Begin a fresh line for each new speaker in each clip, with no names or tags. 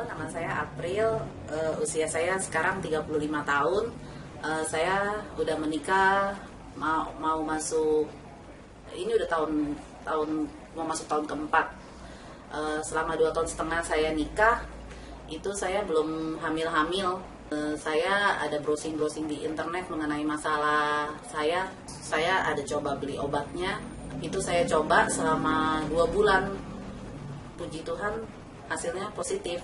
Halo, nama saya April, usia saya sekarang 35 tahun. Saya udah menikah, mau masuk, ini udah mau masuk tahun keempat. Selama 2,5 tahun saya nikah, itu saya belum hamil-hamil. Saya ada browsing di internet mengenai masalah saya ada coba beli obatnya. Itu saya coba selama 2 bulan. Puji Tuhan, hasilnya positif.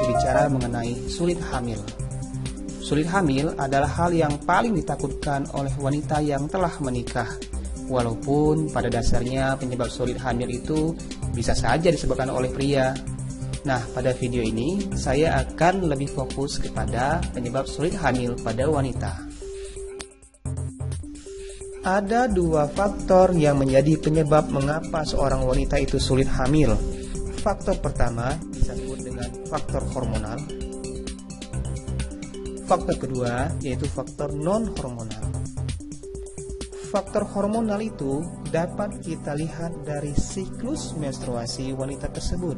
Bicara mengenai sulit hamil. Sulit hamil adalah hal yang paling ditakutkan oleh wanita yang telah menikah. Walaupun pada dasarnya penyebab sulit hamil itu bisa saja disebabkan oleh pria. Nah, pada video ini saya akan lebih fokus kepada penyebab sulit hamil pada wanita. Ada 2 faktor yang menjadi penyebab mengapa seorang wanita itu sulit hamil. Faktor pertama disebut dengan faktor hormonal. Faktor kedua yaitu faktor non-hormonal. Faktor hormonal itu dapat kita lihat dari siklus menstruasi wanita tersebut.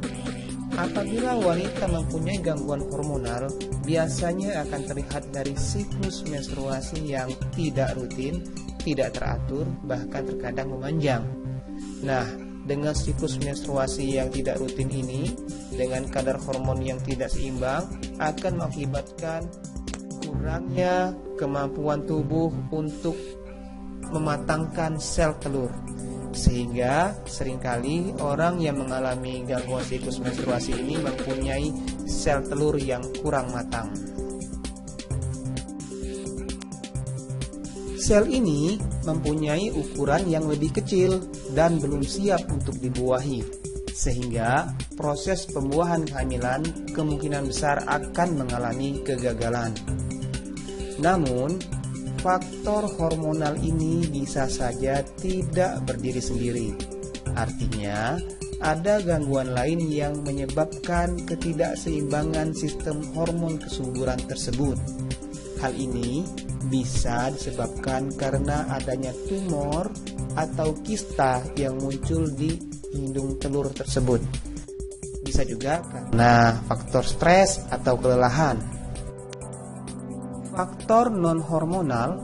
Apabila wanita mempunyai gangguan hormonal, biasanya akan terlihat dari siklus menstruasi yang tidak rutin, tidak teratur, bahkan terkadang memanjang. Nah, dengan siklus menstruasi yang tidak rutin ini, dengan kadar hormon yang tidak seimbang, akan mengakibatkan kurangnya kemampuan tubuh untuk mematangkan sel telur. Sehingga seringkali orang yang mengalami gangguan siklus menstruasi ini mempunyai sel telur yang kurang matang. Sel ini mempunyai ukuran yang lebih kecil dan belum siap untuk dibuahi, sehingga proses pembuahan kehamilan kemungkinan besar akan mengalami kegagalan. Namun, faktor hormonal ini bisa saja tidak berdiri sendiri. Artinya, ada gangguan lain yang menyebabkan ketidakseimbangan sistem hormon kesuburan tersebut. Hal ini bisa disebabkan karena adanya tumor atau kista yang muncul di indung telur tersebut. Bisa juga karena faktor stres atau kelelahan. Faktor non-hormonal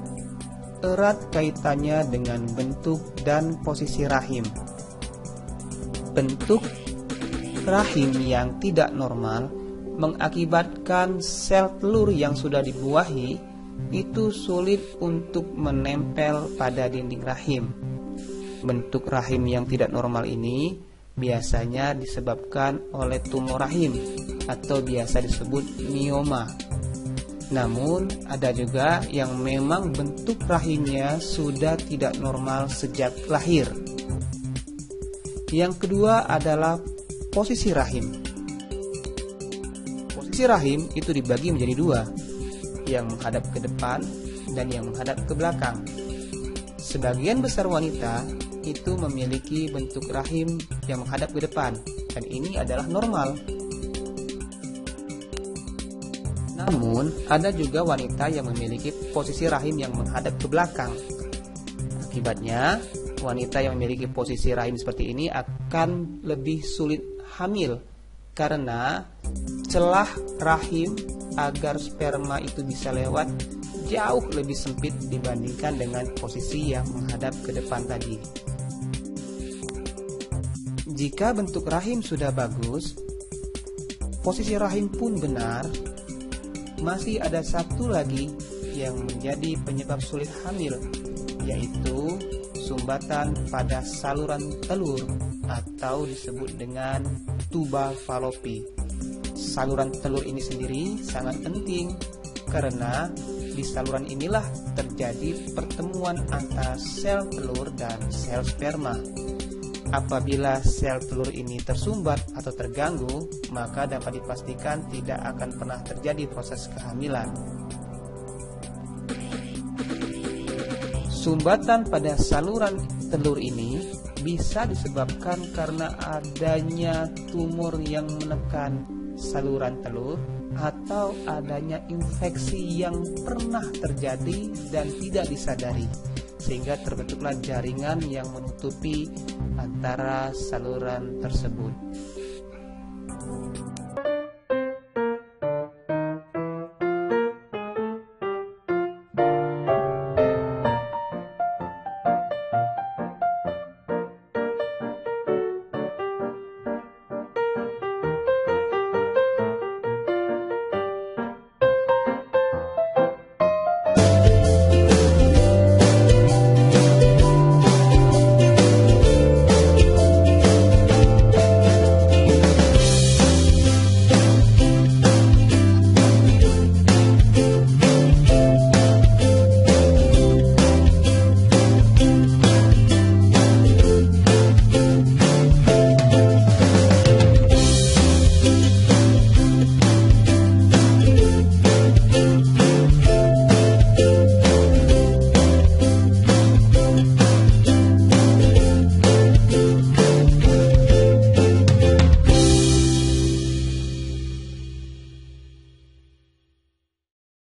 erat kaitannya dengan bentuk dan posisi rahim. Bentuk rahim yang tidak normal mengakibatkan sel telur yang sudah dibuahi itu sulit untuk menempel pada dinding rahim. Bentuk rahim yang tidak normal ini biasanya disebabkan oleh tumor rahim atau biasa disebut mioma. Namun ada juga yang memang bentuk rahimnya sudah tidak normal sejak lahir. Yang kedua adalah posisi rahim. Posisi rahim itu dibagi menjadi 2, yang menghadap ke depan dan yang menghadap ke belakang. Sebagian besar wanita itu memiliki bentuk rahim yang menghadap ke depan, dan ini adalah normal. Namun, ada juga wanita yang memiliki posisi rahim yang menghadap ke belakang. Akibatnya, wanita yang memiliki posisi rahim seperti ini akan lebih sulit hamil karena celah rahim agar sperma itu bisa lewat jauh lebih sempit dibandingkan dengan posisi yang menghadap ke depan tadi. Jika bentuk rahim sudah bagus, posisi rahim pun benar, masih ada satu lagi yang menjadi penyebab sulit hamil, yaitu sumbatan pada saluran telur atau disebut dengan tuba falopi. Saluran telur ini sendiri sangat penting karena di saluran inilah terjadi pertemuan antara sel telur dan sel sperma. Apabila sel telur ini tersumbat atau terganggu, maka dapat dipastikan tidak akan pernah terjadi proses kehamilan. Sumbatan pada saluran telur ini bisa disebabkan karena adanya tumor yang menekan saluran telur atau adanya infeksi yang pernah terjadi dan tidak disadari, sehingga terbentuklah jaringan yang menutupi antara saluran tersebut.